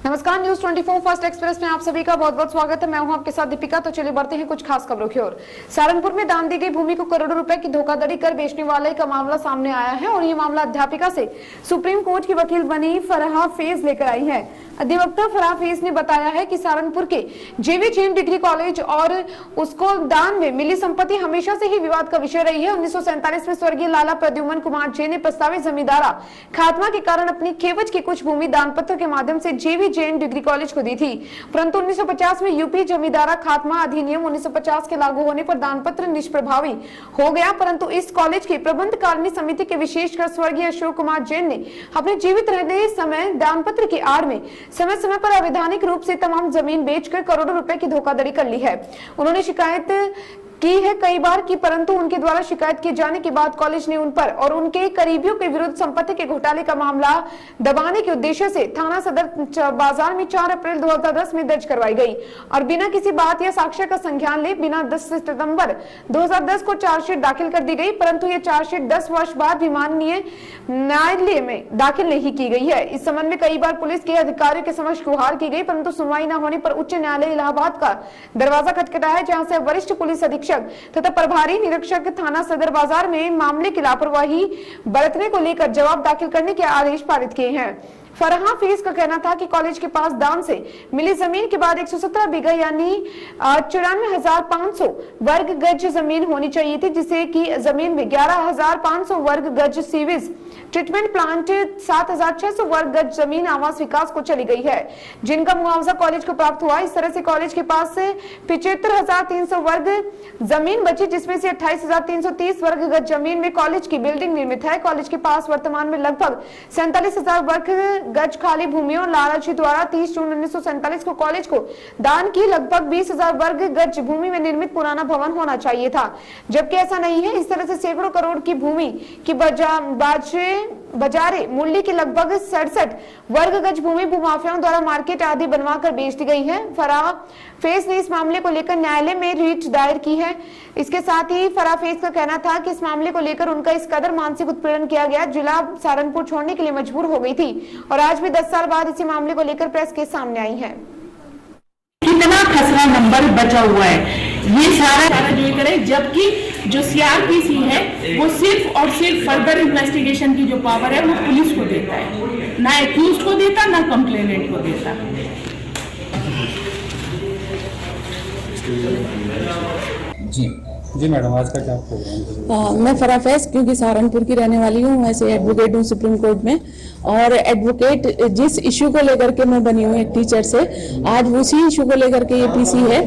नमस्कार, news 24 first express में आप सभी का बहुत बहुत स्वागत है। मैं हूं आपके साथ दीपिका। तो चलिए बढ़ते हैं कुछ खास खबरों की ओर। सहारनपुर में दान दी गई भूमि को करोड़ों रुपए की धोखाधड़ी कर बेचने वाले का मामला सामने आया है और ये मामला अध्यापिका से सुप्रीम कोर्ट की वकील बनी फराह फैज लेकर आई है। अधिवक्ता फराह फैज ने बताया है कि सहारनपुर के जेवी जैन डिग्री कॉलेज और उसको दान में मिली संपत्ति हमेशा से ही विवाद का विषय रही है। 1947 में स्वर्गीय लाला प्रद्युमन कुमार जैन ने प्रस्तावित जमींदारा खात्मा के कारण अपनी केवज की कुछ भूमि दान पत्र के माध्यम से जेवी जैन डिग्री कॉलेज को दी थी, परंतु 1950 में यूपी जमींदारा खात्मा अधिनियम 1950 के लागू होने पर दान पत्र निष्प्रभावी हो गया। परंतु इस कॉलेज की प्रबंधकारिणी समिति के विशेषकर स्वर्गीय अशोक कुमार जैन ने अपने जीवित रहने समय दान पत्र की आड़ में समय समय पर अवैधानिक रूप से तमाम जमीन बेचकर करोड़ों रुपए की धोखाधड़ी कर ली है। उन्होंने शिकायत की है कई बार की, परंतु उनके द्वारा शिकायत किए जाने के बाद कॉलेज ने उन पर और उनके करीबियों के विरुद्ध संपत्ति के घोटाले का मामला दबाने के उद्देश्य से थाना सदर बाजार में 4 अप्रैल 2010 में दर्ज करवाई गई और बिना किसी बात या साक्ष्य का संज्ञान ले बिना 10 सितंबर 2010 को चार्जशीट दाखिल कर दी गई, परंतु ये चार्जशीट 10 वर्ष बाद भी माननीय न्यायालय में दाखिल नहीं की गई है। इस संबंध में कई बार पुलिस के अधिकारियों के समक्ष गुहार की गई, परंतु सुनवाई न होने पर उच्च न्यायालय इलाहाबाद का दरवाजा खटखटाया, जहां से वरिष्ठ पुलिस अधीक्षक तथा प्रभारी निरीक्षक थाना सदर बाजार में मामले की लापरवाही बरतने को लेकर जवाब दाखिल करने के आदेश पारित किए हैं। फराह फैज का कहना था कि कॉलेज के पास दान से मिली जमीन के बाद 117 बीघा यानी 94,500 वर्ग गज जमीन होनी चाहिए थी, जिसे कि जमीन में 11,500 वर्ग गज सीवेज ट्रीटमेंट प्लांट, 7,600 वर्ग गज जमीन आवास विकास को चली गई है, जिनका मुआवजा कॉलेज को प्राप्त हुआ। इस तरह से कॉलेज के पास 75,300 वर्ग जमीन बची, जिसमें से 28,330 वर्ग गज जमीन में कॉलेज की बिल्डिंग निर्मित है। कॉलेज के पास वर्तमान में लगभग 47,000 वर्ग गज खाली भूमि और लालची द्वारा 30 जून 1947 को कॉलेज को दान की लगभग 20,000 वर्ग गज भूमि में निर्मित पुराना भवन होना चाहिए था, जबकि ऐसा नहीं है। इस तरह से सैकड़ों करोड़ की भूमि की बाजारे मूल्य की लगभग 67 वर्ग गज भूमि भूमाफियाओं द्वारा मार्केट आदि बनवाकर बेच दी गई है। फराह फैज ने इस मामले को लेकर न्यायालय में रीट दायर की है। इसके साथ ही फराह फैज का कहना था कि इस मामले को लेकर उनका इस कदर मानसिक उत्पीड़न किया गया, जिला सहारनपुर छोड़ने के लिए मजबूर हो गई थी और आज भी 10 साल बाद इसी मामले को लेकर प्रेस के सामने आई है। कितना खसरा नंबर बचा हुआ है ये सारा जो करें, जबकि जो सीआरपीसी है वो सिर्फ और सिर्फ फर्दर इन्वेस्टिगेशन की जो पावर है वो पुलिस को देता है, ना एक्यूज को देता ना कंप्लेनेंट को देता। जी मैडम, आज का क्या प्रोग्राम है? मैं फराह फैज क्योंकि सहारनपुर की रहने वाली हूँ, वैसे एडवोकेट हूँ सुप्रीम कोर्ट में, और एडवोकेट जिस इशू को लेकर के मैं बनी हूँ एक टीचर से, आज उसी इशू को लेकर के ये पीसी है।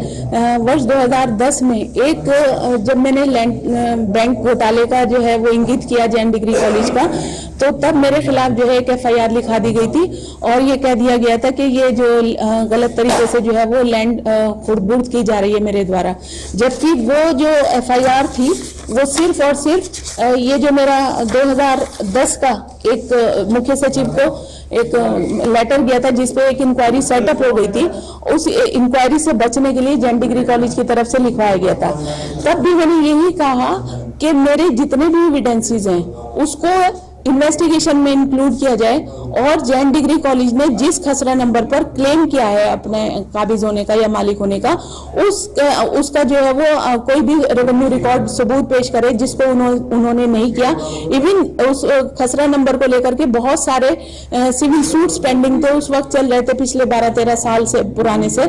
वर्ष 2010 में एक जब मैंने लैंड बैंक घोटाले का जो है वो इंगित किया जैन डिग्री कॉलेज का, तो तब मेरे खिलाफ जो है एक FIR लिखा दी गई थी और ये कह दिया गया था कि ये जो गलत तरीके से जो है वो लैंड खुर्द-बुर्द की जा रही है मेरे द्वारा, जबकि वो जो FIR थी वो सिर्फ और सिर्फ ये जो मेरा 2010 का एक मुख्य सचिव को एक लेटर गया था जिसपे एक इंक्वायरी सेटअप हो गई थी, उस इंक्वायरी से बचने के लिए जैन डिग्री कॉलेज की तरफ से लिखवाया गया था। तब भी मैंने यही कहा कि मेरे जितने भी एविडेंसेस हैं उसको इन्वेस्टिगेशन में इंक्लूड किया जाए और जैन डिग्री कॉलेज ने जिस खसरा नंबर पर क्लेम किया है अपने काबिज होने का या मालिक होने का, उसका जो है वो कोई भी रेवेन्यू रिकॉर्ड सबूत पेश करे, जिसको उन्होंने नहीं किया। इवन उस खसरा नंबर को लेकर के बहुत सारे सिविल सूट्स पेंडिंग थे, उस वक्त चल रहे थे पिछले 12-13 साल से पुराने से,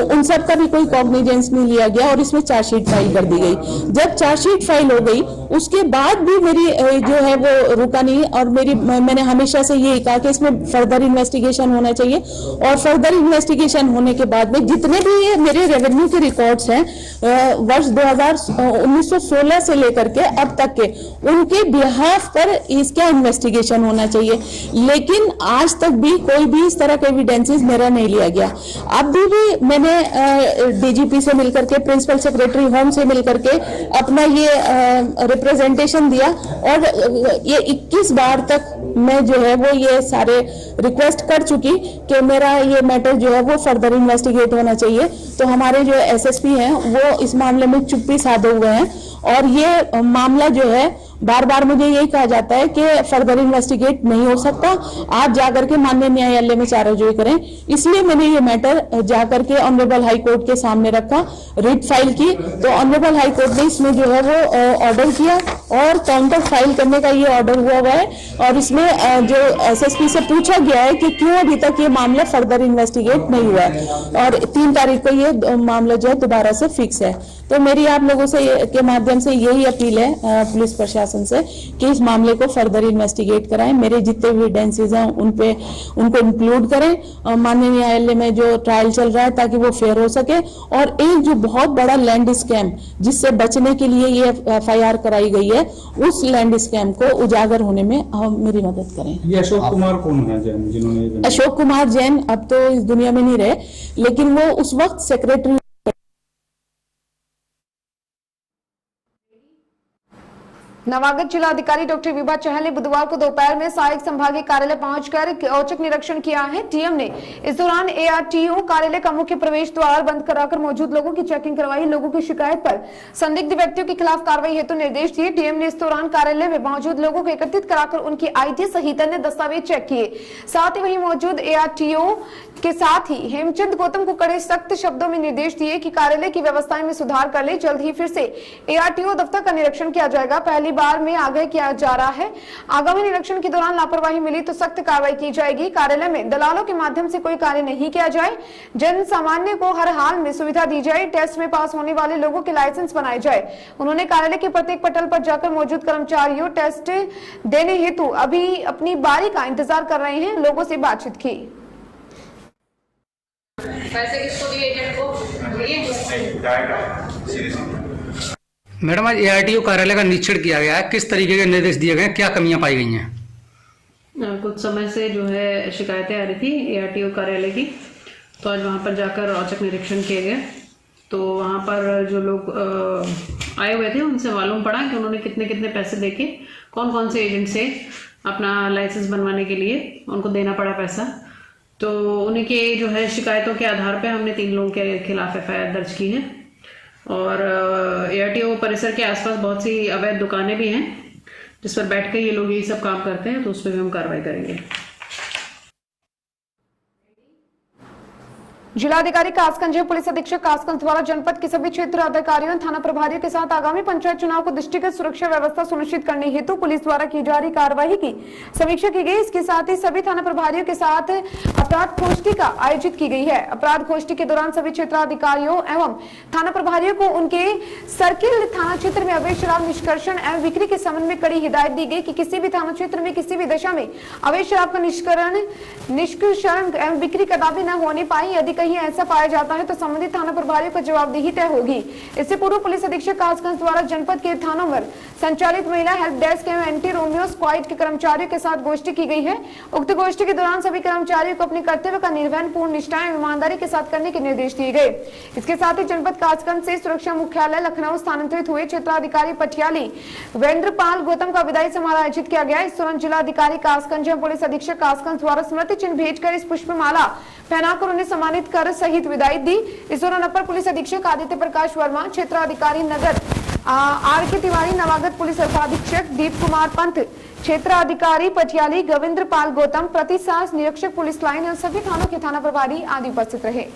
उन सब का भी कोई कॉग्निजेंस नहीं लिया गया और इसमें चार्जशीट फाइल कर दी गई। जब चार्जशीट फाइल हो गई उसके बाद भी मेरी जो है वो रुका नहीं और मैंने हमेशा से यही कहा कि इसमें फर्दर इन्वेस्टिगेशन होना चाहिए और फर्दर इन्वेस्टिगेशन होने के बाद में जितने भी मेरे रेवेन्यू के रिकॉर्ड्स हैं वर्ष 1916 से लेकर के अब तक के, उनके बिहाफ पर इसका इन्वेस्टिगेशन होना चाहिए। लेकिन आज तक भी कोई भी इस तरह के एविडेंसेस मेरा नहीं लिया गया। अब भी मैंने DGP से मिलकर के, प्रिंसिपल सेक्रेटरी होम से मिलकर के अपना ये रिप्रेजेंटेशन दिया और ये 21 बार तक मैं जो है वो ये सारे रिक्वेस्ट कर चुकी कि मेरा ये मैटर जो है वो फर्दर इन्वेस्टिगेट होना चाहिए। तो हमारे जो SSP हैं वो इस मामले में चुप्पी साधे हुए हैं और ये मामला जो है बार बार मुझे यही कहा जाता है कि फर्दर इन्वेस्टिगेट नहीं हो सकता, आप जाकर के माननीय न्यायालय में चाराजोई करें। इसलिए मैंने ये मैटर जाकर के ऑनरेबल हाई कोर्ट के सामने रखा, रिट फाइल की, तो ऑनरेबल हाई कोर्ट ने इसमें जो है वो ऑर्डर किया और काउंटर फाइल करने का ये ऑर्डर हुआ है। और इसमें जो एसएसपी से पूछा गया है कि क्यों अभी तक ये मामला फर्दर इन्वेस्टिगेट नहीं हुआ है, और 3 तारीख को ये मामला जो है दोबारा से फिक्स है। तो मेरी आप लोगों से के माध्यम से यही अपील है पुलिस प्रशासन से कि इस मामले को फर्दर इन्वेस्टिगेट कराएं, मेरे जितने भी एविडेंसेस हैं उनको इंक्लूड करें माननीय न्यायालय में जो ट्रायल चल रहा है, ताकि वो फेयर हो सके। और एक जो बहुत बड़ा लैंड स्कैम जिससे बचने के लिए ये FIR कराई गई है, उस लैंड स्कैम को उजागर होने में मेरी मदद करें। ये अशोक कुमार कौन है जैन जिन्होंने? अशोक कुमार जैन अब तो इस दुनिया में नहीं रहे, लेकिन वो उस वक्त सेक्रेटरी। नवागत जिलाधिकारी डॉक्टर विभा चहल ने बुधवार को दोपहर में सहायक संभागीय कार्यालय पहुंचकर औचक निरीक्षण किया है। डीएम ने इस दौरान ARTO कार्यालय का मुख्य प्रवेश द्वार बंद कराकर मौजूद लोगों की चेकिंग करवाई। लोगों की शिकायत पर संदिग्ध व्यक्तियों के खिलाफ कार्रवाई हेतु निर्देश दिए। डीएम ने इस दौरान कार्यालय में मौजूद लोगों को एकत्रित कराकर उनकी ID सहित अन्य दस्तावेज चेक किए। साथ ही वहीं मौजूद ARTO के साथ ही हेमचंद गौतम को कड़े सख्त शब्दों में निर्देश दिए कि कार्यालय की व्यवस्थाएं में सुधार कर ले। जल्द ही फिर से ARTO दफ्तर का निरीक्षण किया जाएगा। पहली बार में आगाह किया जा रहा है, आगामी निरीक्षण के दौरान लापरवाही मिली तो सख्त कार्रवाई की जाएगी। कार्यालय में दलालों के माध्यम से कोई कार्य नहीं किया जाए, जन सामान्य को हर हाल में सुविधा दी जाए। टेस्ट में पास होने वाले लोगों के लाइसेंस बनाए जाए। उन्होंने कार्यालय के प्रत्येक पटल पर जाकर मौजूद कर्मचारियों टेस्ट देने हेतु अभी अपनी बारी का इंतजार कर रहे हैं लोगों से बातचीत की। पैसे किसको दिए? एजेंट को मैडम, आज ARTO कार्यालय का निरीक्षण किया गया है, किस तरीके के निर्देश दिए गए, क्या कमियां पाई गई हैं? कुछ समय से जो है शिकायतें आ रही थी ARTO कार्यालय की, तो आज वहाँ पर जाकर औचक निरीक्षण किए गए। तो वहाँ पर जो लोग आए हुए थे उनसे मालूम पड़ा कि उन्होंने कितने कितने पैसे देके कौन कौन से एजेंट से अपना लाइसेंस बनवाने के लिए उनको देना पड़ा पैसा। तो उनके जो है शिकायतों के आधार पे हमने 3 लोगों के खिलाफ FIR दर्ज की है। और ARTO परिसर के आसपास बहुत सी अवैध दुकानें भी हैं जिस पर बैठ के ये लोग यही सब काम करते हैं, तो उस पर भी हम कार्रवाई करेंगे। जिलाधिकारी कासगंज पुलिस अधीक्षक कासगंज द्वारा जनपद के सभी क्षेत्र अधिकारियों थाना प्रभारियों के साथ आगामी पंचायत चुनाव को दृष्टिगत सुरक्षा व्यवस्था सुनिश्चित करने हेतु पुलिस द्वारा की जा रही कार्यवाही की समीक्षा की गई। इसके साथ ही सभी थाना प्रभारियों के साथ अपराध गोष्ठी का आयोजित की गई है। अपराध गोष्ठी के दौरान सभी क्षेत्राधिकारियों एवं थाना प्रभारियों को उनके सर्किल थाना क्षेत्र में अवैध शराब निष्कर्षण एवं बिक्री के संबंध में कड़ी हिदायत दी गई कि किसी भी थाना क्षेत्र में किसी भी दशा में अवैध शराब का निष्कर्षण एवं बिक्री कदापि न होने पाए। यदि कहीं ऐसा पाया जाता है तो संबंधित थाना प्रभारियों को जवाबदेही तय होगी। इससे पूर्व पुलिस अधीक्षक कासगंज द्वारा जनपद के थानों में संचालित महिला हेल्प डेस्क एवं एंटी रोमियो स्क्वाड के कर्मचारियों के साथ गोष्ठी की गई है। उक्त गोष्ठी के दौरान सभी कर्मचारियों को अपने कर्तव्य का निर्वहन पूर्ण निष्ठा एवं ईमानदारी के साथ करने के निर्देश दिए गए। इसके साथ ही जनपद कासगंज से सुरक्षा मुख्यालय लखनऊ स्थानांतरित हुए क्षेत्राधिकारी पटियाली वेंद्रपाल गौतम का विदाई समारोह आयोजित किया गया। इस दौरान जिलाधिकारी कासगंज एवं पुलिस अधीक्षक कासगंज द्वारा स्मृति चिन्ह भेजकर इस पुष्पमाला पहनाकर उन्हें सम्मानित कर सहित विदाई दी। इस दौरान अपर पुलिस अधीक्षक आदित्य प्रकाश वर्मा, क्षेत्राधिकारी नगर RK तिवारी, नवागत पुलिस अधीक्षक दीप कुमार पंत, क्षेत्राधिकारी पटियाली गोविंद्र पाल गौतम, प्रतिसास निरीक्षक पुलिस लाइन और सभी थानों के थाना प्रभारी आदि उपस्थित रहे।